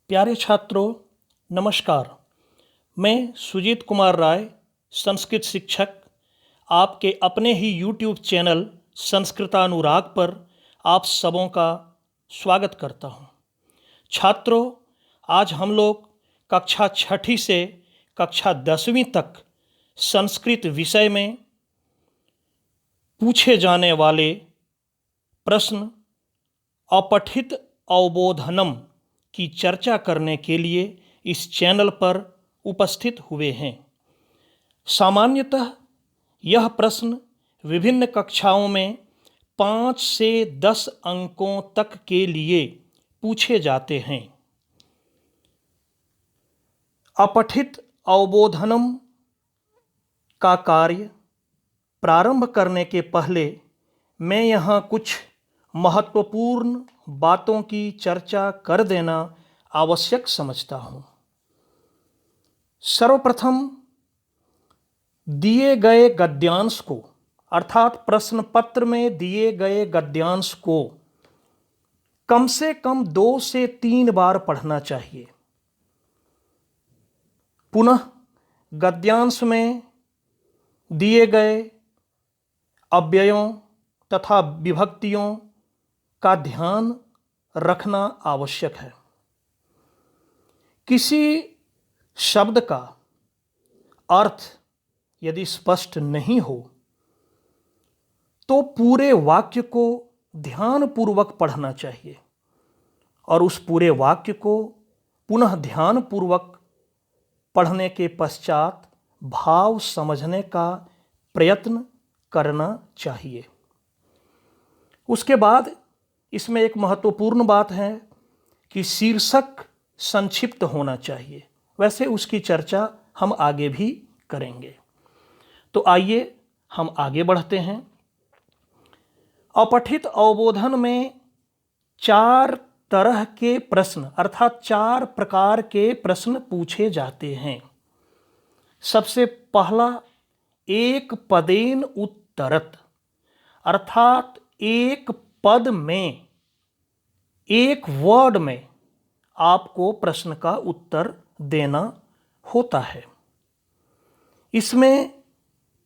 प्यारे छात्रों, नमस्कार। मैं सुजीत कुमार राय, संस्कृत शिक्षक, आपके अपने ही YouTube चैनल संस्कृतानुराग पर आप सबों का स्वागत करता हूं। छात्रों, आज हम लोग कक्षा 6ठी से कक्षा 10वीं तक संस्कृत विषय में पूछे जाने वाले प्रश्न अपठित अवबोधनम की चर्चा करने के लिए इस चैनल पर उपस्थित हुए हैं। सामान्यतः यह प्रश्न विभिन्न कक्षाओं में 5 से 10 अंकों तक के लिए पूछे जाते हैं। अपठित अवबोधनम का कार्य प्रारंभ करने के पहले मैं यहाँ कुछ महत्वपूर्ण बातों की चर्चा कर देना आवश्यक समझता हूँ। सर्वप्रथम दिए गए गद्यांश को अर्थात प्रश्न पत्र में दिए गए गद्यांश को कम से कम 2 से 3 बार पढ़ना चाहिए। पुनः गद्यांश में दिए गए अव्ययों तथा विभक्तियों का ध्यान रखना आवश्यक है। किसी शब्द का अर्थ यदि स्पष्ट नहीं हो तो पूरे वाक्य को ध्यानपूर्वक पढ़ना चाहिए और उस पूरे वाक्य को पुनः ध्यानपूर्वक पढ़ने के पश्चात भाव समझने का प्रयत्न करना चाहिए। उसके बाद इसमें एक महत्वपूर्ण बात है कि शीर्षक संक्षिप्त होना चाहिए। वैसे उसकी चर्चा हम आगे भी करेंगे। तो आइए हम आगे बढ़ते हैं। अपठित अवबोधन में 4 तरह के प्रश्न अर्थात 4 प्रकार के प्रश्न पूछे जाते हैं। सबसे पहला एक पदेन उत्तरत अर्थात एक पद में, एक वर्ड में आपको प्रश्न का उत्तर देना होता है। इसमें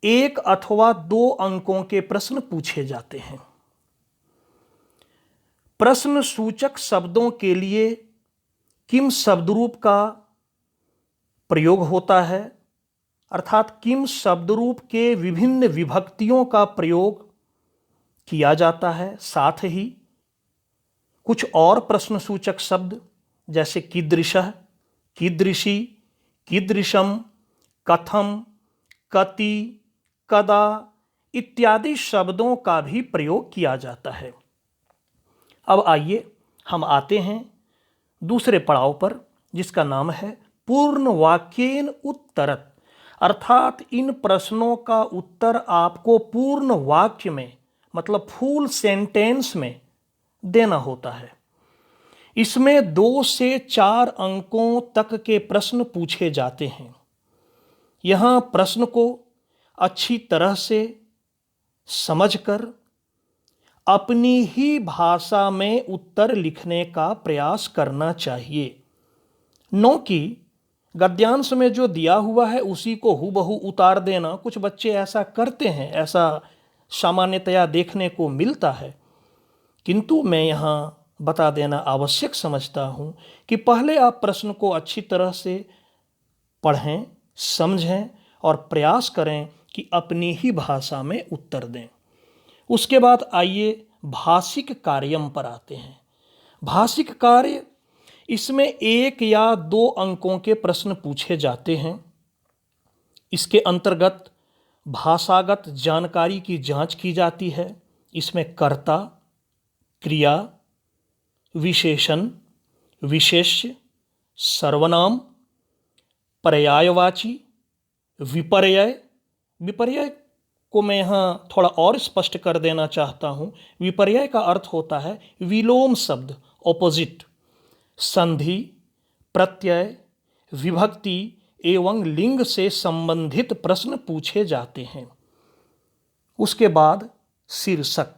1 अथवा 2 अंकों के प्रश्न पूछे जाते हैं। प्रश्न सूचक शब्दों के लिए किम शब्दरूप का प्रयोग होता है अर्थात किम शब्दरूप के विभिन्न विभक्तियों का प्रयोग किया जाता है। साथ ही कुछ और प्रश्न सूचक शब्द जैसे कीदृशः, कीदृशी, कीदृशम, कथम, कति, कदा इत्यादि शब्दों का भी प्रयोग किया जाता है। अब आइए हम आते हैं दूसरे पड़ाव पर जिसका नाम है पूर्ण वाक्येन उत्तरत अर्थात इन प्रश्नों का उत्तर आपको पूर्ण वाक्य में मतलब फुल सेंटेंस में देना होता है। इसमें 2 से 4 अंकों तक के प्रश्न पूछे जाते हैं। यहाँ प्रश्न को अच्छी तरह से समझकर अपनी ही भाषा में उत्तर लिखने का प्रयास करना चाहिए। न कि गद्यांश में जो दिया हुआ है उसी को हूबहू उतार देना। कुछ बच्चे ऐसा करते हैं, ऐसा सामान्यतया देखने को मिलता है। किंतु मैं यहाँ बता देना आवश्यक समझता हूँ कि पहले आप प्रश्न को अच्छी तरह से पढ़ें, समझें और प्रयास करें कि अपनी ही भाषा में उत्तर दें। उसके बाद आइए भाषिक कार्यम पर आते हैं। भाषिक कार्य, इसमें 1 या 2 अंकों के प्रश्न पूछे जाते हैं। इसके अंतर्गत भाषागत जानकारी की जांच की जाती है। इसमें कर्ता, क्रिया, विशेषण, विशेष्य, सर्वनाम, पर्यायवाची, विपर्यय। विपर्यय को मैं यहाँ थोड़ा और स्पष्ट कर देना चाहता हूँ। विपर्यय का अर्थ होता है विलोम शब्द, ऑपोजिट। संधि, प्रत्यय, विभक्ति एवं लिंग से संबंधित प्रश्न पूछे जाते हैं। उसके बाद शीर्षक,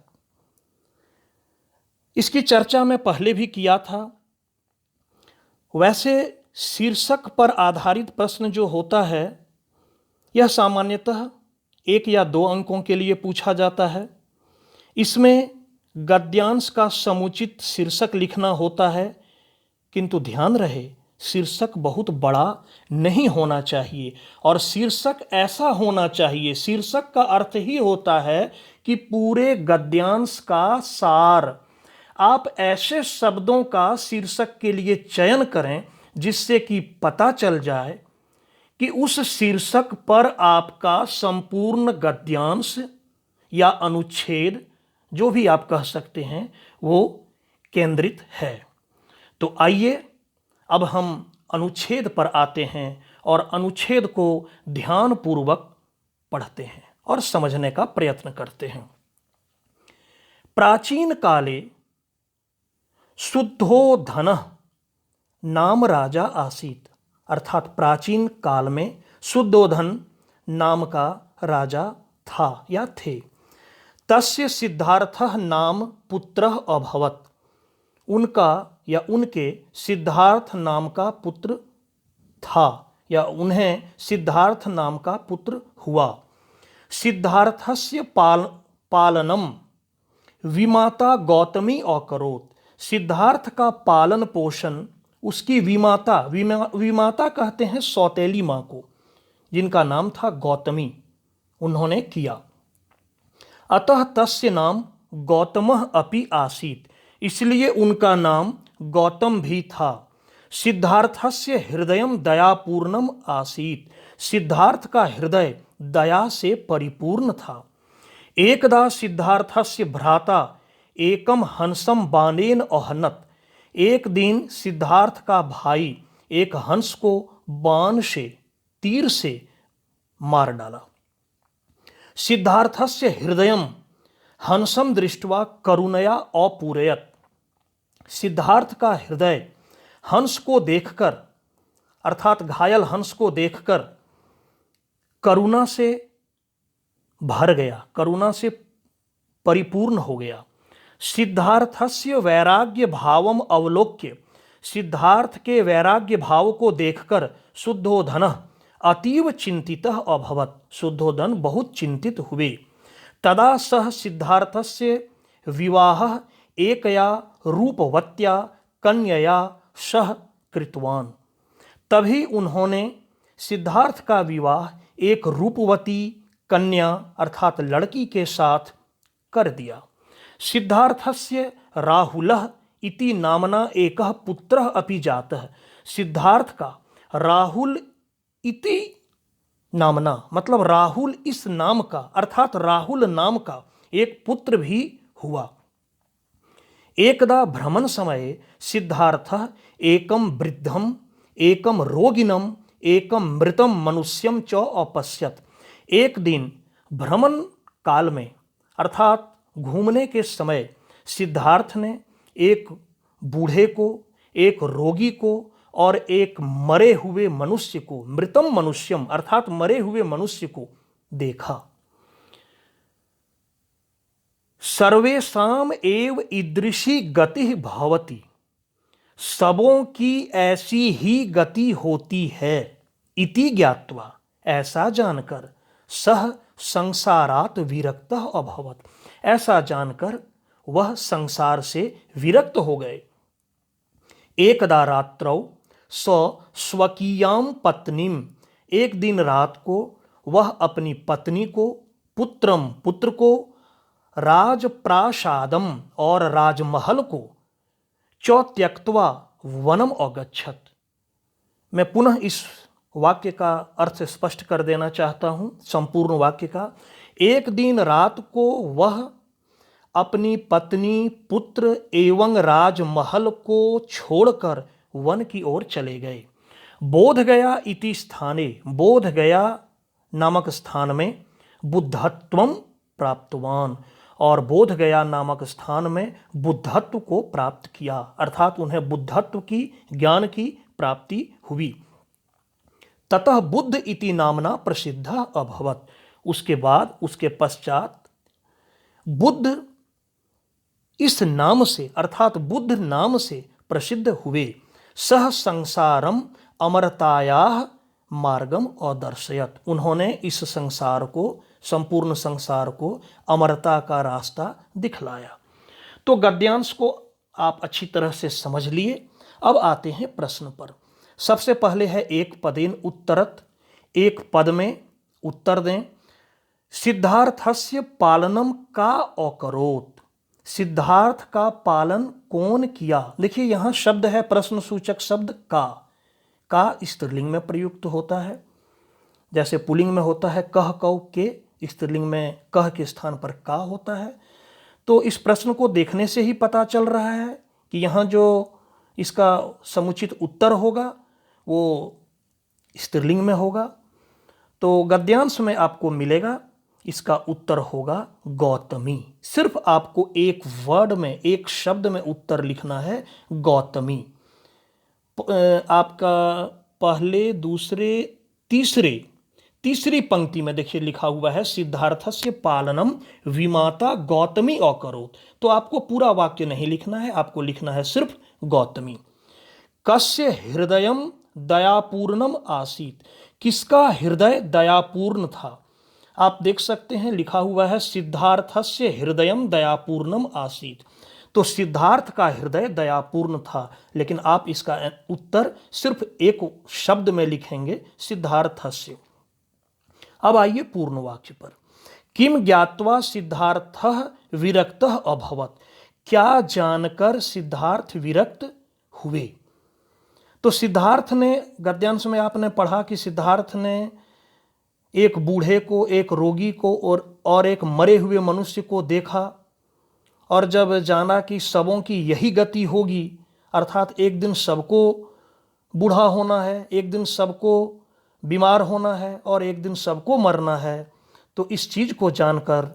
इसकी चर्चा मैं पहले भी किया था। वैसे शीर्षक पर आधारित प्रश्न जो होता है यह सामान्यतः 1 या 2 अंकों के लिए पूछा जाता है। इसमें गद्यांश का समुचित शीर्षक लिखना होता है, किंतु ध्यान रहे शीर्षक बहुत बड़ा नहीं होना चाहिए और शीर्षक ऐसा होना चाहिए, शीर्षक का अर्थ ही होता है कि पूरे गद्यांश का सार। आप ऐसे शब्दों का शीर्षक के लिए चयन करें जिससे कि पता चल जाए कि उस शीर्षक पर आपका संपूर्ण गद्यांश या अनुच्छेद, जो भी आप कह सकते हैं, वो केंद्रित है। तो आइए अब हम अनुच्छेद पर आते हैं और अनुच्छेद को ध्यानपूर्वक पढ़ते हैं और समझने का प्रयत्न करते हैं। प्राचीन काले शुद्धोधनः नाम राजा आसीत, अर्थात प्राचीन काल में शुद्धोधन नाम का राजा था या थे। तस्य सिद्धार्थः नाम पुत्रः अभवत्, उनका या उनके सिद्धार्थ नाम का पुत्र था या उन्हें सिद्धार्थ नाम का पुत्र हुआ। सिद्धार्थस्य पालनम विमाता गौतमी अकरोत्, सिद्धार्थ का पालन पोषण उसकी विमाता कहते हैं सौतेली माँ को, जिनका नाम था गौतमी, उन्होंने किया। अतः तस्य नाम गौतमः अपि आसीत्, इसलिए उनका नाम गौतम भी था। सिद्धार्थस्य हृदयं दयापूर्णम आसीत्, सिद्धार्थ का हृदय दया से परिपूर्ण था। एकदा सिद्धार्थस्य भ्राता एकम हंसम बाणेन अहनत, एक दिन सिद्धार्थ का भाई एक हंस को बाण से, तीर से मार डाला। सिद्धार्थस्य हृदयम हंसम दृष्ट्वा करुणया अपूरयत, सिद्धार्थ का हृदय हंस को देखकर, अर्थात घायल हंस को देखकर करुणा से भर गया, करुणा से परिपूर्ण हो गया। सिद्धार्थस्य वैराग्य भावम अवलोक्य, सिद्धार्थ के वैराग्य भाव को देखकर शुद्धोधनः अतीव चिंतितः अभवत्, शुद्धोधन बहुत चिंतित हुए। तदा सह सिद्धार्थस्य विवाहः एकया रूपवत्या कन्यया सह कृतवान, तभी उन्होंने सिद्धार्थ का विवाह एक रूपवती कन्या अर्थात लड़की के साथ कर दिया। सिद्धार्थस्य राहुलः इति नामना एकः पुत्रः अपि जातः, सिद्धार्थ का राहुल इति नामना मतलब राहुल इस नाम का अर्थात राहुल नाम का एक पुत्र भी हुआ। एकदा भ्रमण समय सिद्धार्थः एकम वृद्धम एकम रोगिनम एकम मृतम मनुष्यम च अपश्यत, एक दिन भ्रमण काल में अर्थात घूमने के समय सिद्धार्थ ने एक बूढ़े को, एक रोगी को और एक मरे हुए मनुष्य को, मृतम मनुष्यम अर्थात मरे हुए मनुष्य को देखा। सर्वेषाम एव ईदृशी गति भवति, सबों की ऐसी ही गति होती है। इति ज्ञात्वा, ऐसा जानकर, सह संसारात विरक्तः अभवत्, ऐसा जानकर वह संसार से विरक्त हो गए। एकदा रात्रौ स स्वकीयां पत्नीम, एक दिन रात को वह अपनी पत्नी को, पुत्रम पुत्र को, राजप्रासादम और राजमहल को, च त्यक्त्वा वनम अगच्छत। मैं पुनः इस वाक्य का अर्थ स्पष्ट कर देना चाहता हूं, संपूर्ण वाक्य का। एक दिन रात को वह अपनी पत्नी, पुत्र एवं राजमहल को छोड़कर वन की ओर चले गए। बोधगया इति स्थाने, बोधगया नामक स्थान में बुद्धत्वम प्राप्तवान, और बोधगया नामक स्थान में बुद्धत्व को प्राप्त किया, अर्थात उन्हें बुद्धत्व की, ज्ञान की प्राप्ति हुई। ततः बुद्ध इति नामना प्रसिद्ध अभवत्, उसके बाद उसके पश्चात बुद्ध इस नाम से अर्थात बुद्ध नाम से प्रसिद्ध हुए। सह संसारम अमरतायाः मार्गम अदर्शयत। उन्होंने इस संसार को, संपूर्ण संसार को अमरता का रास्ता दिखलाया। तो गद्यांश को आप अच्छी तरह से समझ लिए। अब आते हैं प्रश्न पर। सबसे पहले है एक पदेन उत्तरत, एक पद में उत्तर दें। सिद्धार्थस्य पालनम का अकरोत, सिद्धार्थ का पालन कौन किया। देखिए यहां शब्द है प्रश्न सूचक शब्द का स्त्रीलिंग में प्रयुक्त होता है। जैसे पुल्लिंग में होता है कह कौ के, स्त्रीलिंग में कह के स्थान पर का होता है। तो इस प्रश्न को देखने से ही पता चल रहा है कि यहाँ जो इसका समुचित उत्तर होगा वो स्त्रीलिंग में होगा। तो गद्यांश में आपको मिलेगा, इसका उत्तर होगा गौतमी। सिर्फ आपको एक वर्ड में, एक शब्द में उत्तर लिखना है गौतमी। आपका पहले, दूसरे, तीसरी पंक्ति में देखिए लिखा हुआ है सिद्धार्थस्य पालनम विमाता गौतमी अकरोत। तो आपको पूरा वाक्य नहीं लिखना है, आपको लिखना है सिर्फ गौतमी। कस्य हृदयम दयापूर्णम आसीत, किसका हृदय दयापूर्ण था। आप देख सकते हैं लिखा हुआ है सिद्धार्थस्य हृदयम दयापूर्णम आसीत। तो सिद्धार्थ का हृदय दयापूर्ण था, लेकिन आप इसका उत्तर सिर्फ एक शब्द में लिखेंगे सिद्धार्थस्य। अब आइए पूर्ण वाक्य पर। किम ज्ञात्वा सिद्धार्थः विरक्तः अभवत्, क्या जानकर सिद्धार्थ विरक्त हुए। तो सिद्धार्थ ने, गद्यांश में आपने पढ़ा कि सिद्धार्थ ने एक बूढ़े को, एक रोगी को और एक मरे हुए मनुष्य को देखा, और जब जाना कि सबों की यही गति होगी, अर्थात एक दिन सबको बूढ़ा होना है, एक दिन सबको बीमार होना है और एक दिन सबको मरना है, तो इस चीज को जानकर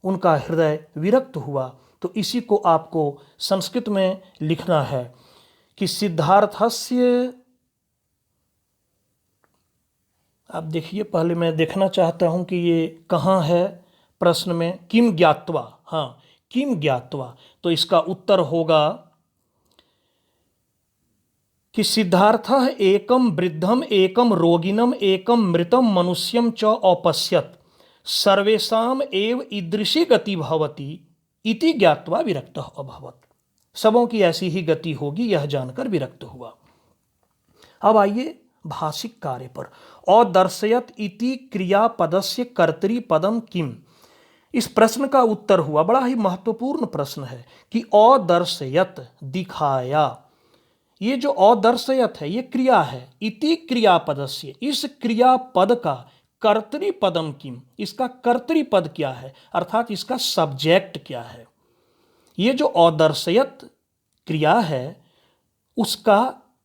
उनका हृदय विरक्त हुआ। तो इसी को आपको संस्कृत में लिखना है कि सिद्धार्थस्य, आप देखिए, पहले मैं देखना चाहता हूं कि ये कहाँ है प्रश्न में। किम ज्ञात्वा, हाँ किम ज्ञात्वा, तो इसका उत्तर होगा कि सिद्धार्थः एकम वृद्धम एकम रोगिनम एकम मृतम मनुष्यम च अपश्यत सर्वेषाम एव ईदृशी गति भवति इति ज्ञात्वा विरक्तः अभवत्। सबों की ऐसी ही गति होगी, यह जानकर विरक्त हुआ। अब आइए भाषिक कार्य पर। अदर्शयत इति क्रियापदस्य कर्तृपदम किम, इस प्रश्न का उत्तर हुआ, बड़ा ही महत्वपूर्ण प्रश्न है कि अदर्शयत दिखाया। ये जो अदर्शयत है ये क्रिया है, इति क्रियापदस्य, इस क्रियापद का कर्तृपदम किम, इसका कर्तृपद क्या है, अर्थात इसका सब्जेक्ट क्या है। ये जो अदर्शयत क्रिया है उसका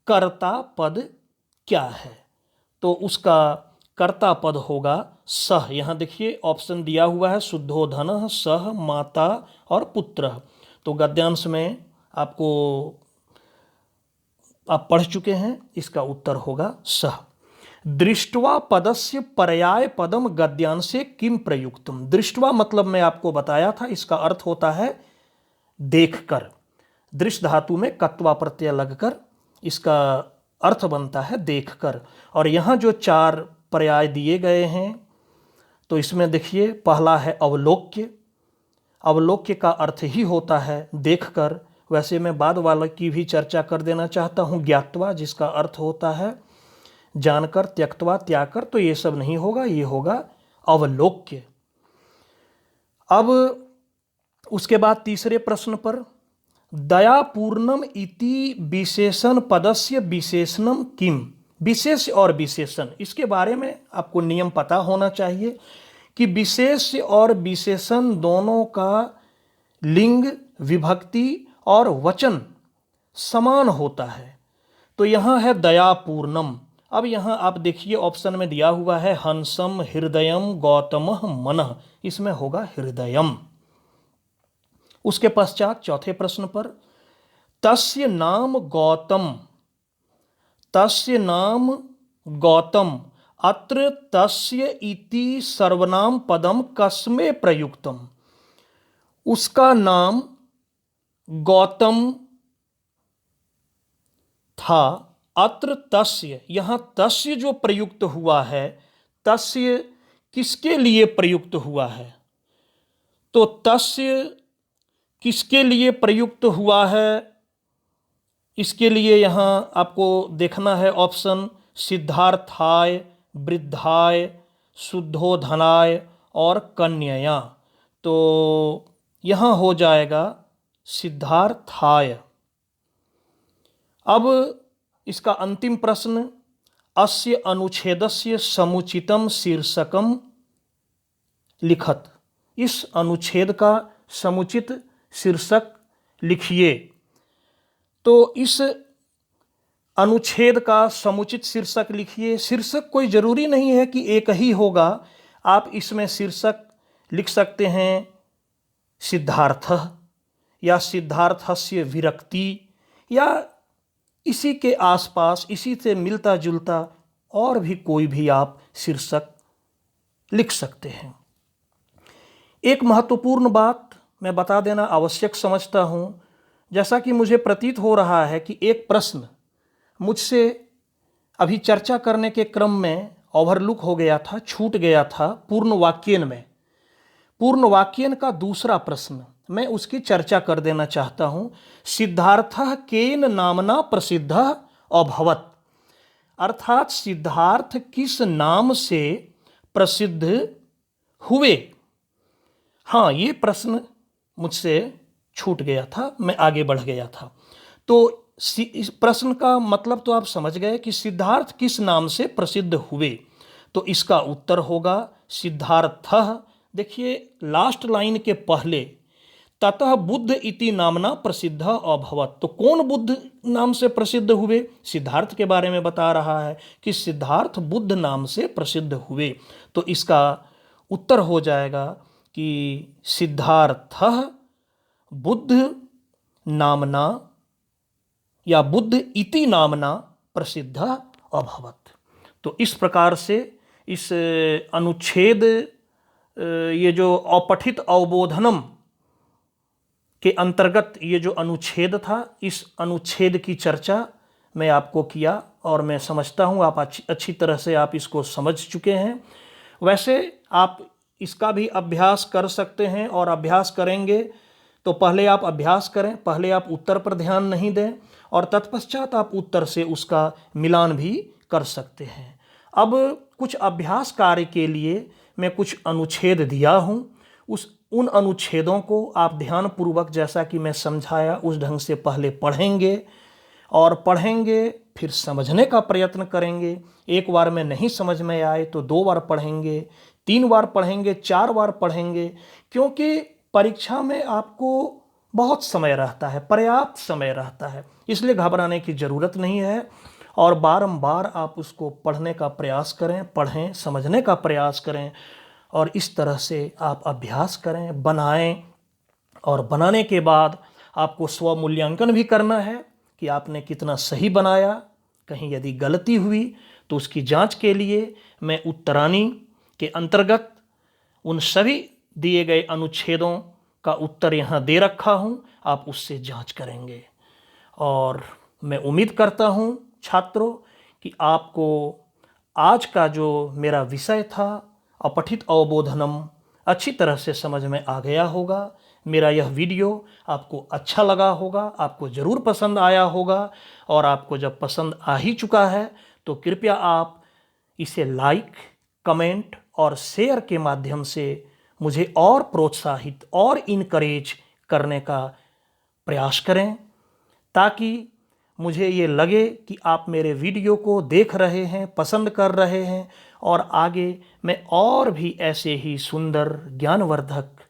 कर्ता पद क्या है, तो उसका कर्ता पद होगा सह। यहां देखिए ऑप्शन दिया हुआ है शुद्धोधन, सह, माता और पुत्र। तो गद्यांश में आपको, आप पढ़ चुके हैं, इसका उत्तर होगा सह। दृष्टवा पदस्य पर्याय पदम गद्यांशे किम प्रयुक्तम, दृष्टवा मतलब मैं आपको बताया था, इसका अर्थ होता है देखकर। दृश्य धातु में कत्वा प्रत्यय लगकर इसका अर्थ बनता है देखकर। और यहाँ जो चार पर्याय दिए गए हैं तो इसमें देखिए पहला है अवलोक्य, अवलोक्य का अर्थ ही होता है देखकर। वैसे मैं बाद वाले की भी चर्चा कर देना चाहता हूँ, ज्ञात्वा, जिसका अर्थ होता है जानकर, त्यक्तवा त्याग कर, तो ये सब नहीं होगा, ये होगा अवलोक्य। अब उसके बाद तीसरे प्रश्न पर, दयापूर्णम इति विशेषण पदस्य विशेषणम किम, विशेष और विशेषण, इसके बारे में आपको नियम पता होना चाहिए कि विशेष और विशेषण दोनों का लिंग, विभक्ति और वचन समान होता है। तो यहाँ है दयापूर्णम। अब यहाँ आप देखिए ऑप्शन में दिया हुआ है हंसम, हृदयम, गौतमः, मनः, इसमें होगा हृदयम। उसके पश्चात चौथे प्रश्न पर, तस्य नाम गौतम, तस्य नाम गौतम, अत्र तस्य इति सर्वनाम पदम कस्मे प्रयुक्तम, उसका नाम गौतम था। अत्र तस्य, यहाँ तस्य जो प्रयुक्त हुआ है, तस्य किसके लिए प्रयुक्त हुआ है? तो तस्य किसके लिए प्रयुक्त हुआ है, इसके लिए यहाँ आपको देखना है ऑप्शन सिद्धार्थाय, वृद्धाय, शुद्धोधनाय और कन्यया। तो यहाँ हो जाएगा सिद्धार्थाय। अब इसका अंतिम प्रश्न, अस्य अनुच्छेदस्य समुचितम शीर्षकम लिखत। इस अनुच्छेद का समुचित शीर्षक लिखिए। तो इस अनुच्छेद का समुचित शीर्षक लिखिए। शीर्षक कोई जरूरी नहीं है कि एक ही होगा, आप इसमें शीर्षक लिख सकते हैं सिद्धार्थः या सिद्धार्थस्य विरक्ति, या इसी के आसपास इसी से मिलता जुलता और भी कोई भी आप शीर्षक लिख सकते हैं। एक महत्वपूर्ण बात मैं बता देना आवश्यक समझता हूँ। जैसा कि मुझे प्रतीत हो रहा है कि एक प्रश्न मुझसे अभी चर्चा करने के क्रम में ओवरलुक हो गया था, छूट गया था पूर्ण वाक्यन में। पूर्ण वाक्यन का दूसरा प्रश्न मैं उसकी चर्चा कर देना चाहता हूँ। सिद्धार्थः केन नामना प्रसिद्धः अभवत्, अर्थात सिद्धार्थ किस नाम से प्रसिद्ध हुए। हाँ, ये प्रश्न मुझसे छूट गया था, मैं आगे बढ़ गया था। तो इस प्रश्न का मतलब तो आप समझ गए कि सिद्धार्थ किस नाम से प्रसिद्ध हुए। तो इसका उत्तर होगा सिद्धार्थः। देखिए लास्ट लाइन के पहले ततः बुद्ध इति नामना प्रसिद्ध अभवत्। तो कौन बुद्ध नाम से प्रसिद्ध हुए? सिद्धार्थ के बारे में बता रहा है कि सिद्धार्थ बुद्ध नाम से प्रसिद्ध हुए। तो इसका उत्तर हो जाएगा कि सिद्धार्थः बुद्ध नामना या बुद्ध इति नामना प्रसिद्ध अभवत्। तो इस प्रकार से इस अनुच्छेद, ये जो अपठित अवबोधनम के अंतर्गत ये जो अनुच्छेद था, इस अनुच्छेद की चर्चा मैं आपको किया और मैं समझता हूँ आप अच्छी तरह से आप इसको समझ चुके हैं। वैसे आप इसका भी अभ्यास कर सकते हैं, और अभ्यास करेंगे तो पहले आप अभ्यास करें, पहले आप उत्तर पर ध्यान नहीं दें और तत्पश्चात आप उत्तर से उसका मिलान भी कर सकते हैं। अब कुछ अभ्यास कार्य के लिए मैं कुछ अनुच्छेद दिया हूँ, उन अनुच्छेदों को आप ध्यानपूर्वक, जैसा कि मैं समझाया उस ढंग से पहले पढ़ेंगे, और पढ़ेंगे फिर समझने का प्रयत्न करेंगे। एक बार में नहीं समझ में आए तो 2 बार पढ़ेंगे, 3 बार पढ़ेंगे, 4 बार पढ़ेंगे, क्योंकि परीक्षा में आपको बहुत समय रहता है, पर्याप्त समय रहता है, इसलिए घबराने की ज़रूरत नहीं है। और बारंबार आप उसको पढ़ने का प्रयास करें, पढ़ें, समझने का प्रयास करें, और इस तरह से आप अभ्यास करें, बनाएं। और बनाने के बाद आपको स्वमूल्यांकन भी करना है कि आपने कितना सही बनाया। कहीं यदि गलती हुई तो उसकी जांच के लिए मैं उत्तरानी के अंतर्गत उन सभी दिए गए अनुच्छेदों का उत्तर यहाँ दे रखा हूँ, आप उससे जांच करेंगे। और मैं उम्मीद करता हूँ छात्रों कि आपको आज का जो मेरा विषय था अपठित अवबोधनम अच्छी तरह से समझ में आ गया होगा। मेरा यह वीडियो आपको अच्छा लगा होगा, आपको ज़रूर पसंद आया होगा, और आपको जब पसंद आ ही चुका है तो कृपया आप इसे लाइक, कमेंट और शेयर के माध्यम से मुझे और प्रोत्साहित और इनकरेज करने का प्रयास करें, ताकि मुझे ये लगे कि आप मेरे वीडियो को देख रहे हैं, पसंद कर रहे हैं, और आगे मैं और भी ऐसे ही सुंदर ज्ञानवर्धक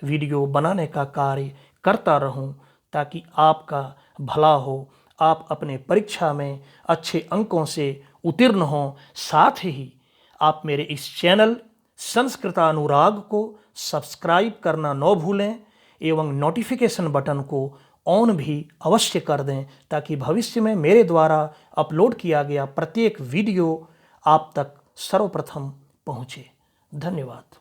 वीडियो बनाने का कार्य करता रहूं, ताकि आपका भला हो, आप अपने परीक्षा में अच्छे अंकों से उत्तीर्ण हों। साथ ही आप मेरे इस चैनल संस्कृतानुराग को सब्सक्राइब करना न भूलें, एवं नोटिफिकेशन बटन को ऑन भी अवश्य कर दें, ताकि भविष्य में मेरे द्वारा अपलोड किया गया प्रत्येक वीडियो आप तक सर्वप्रथम पहुँचे। धन्यवाद।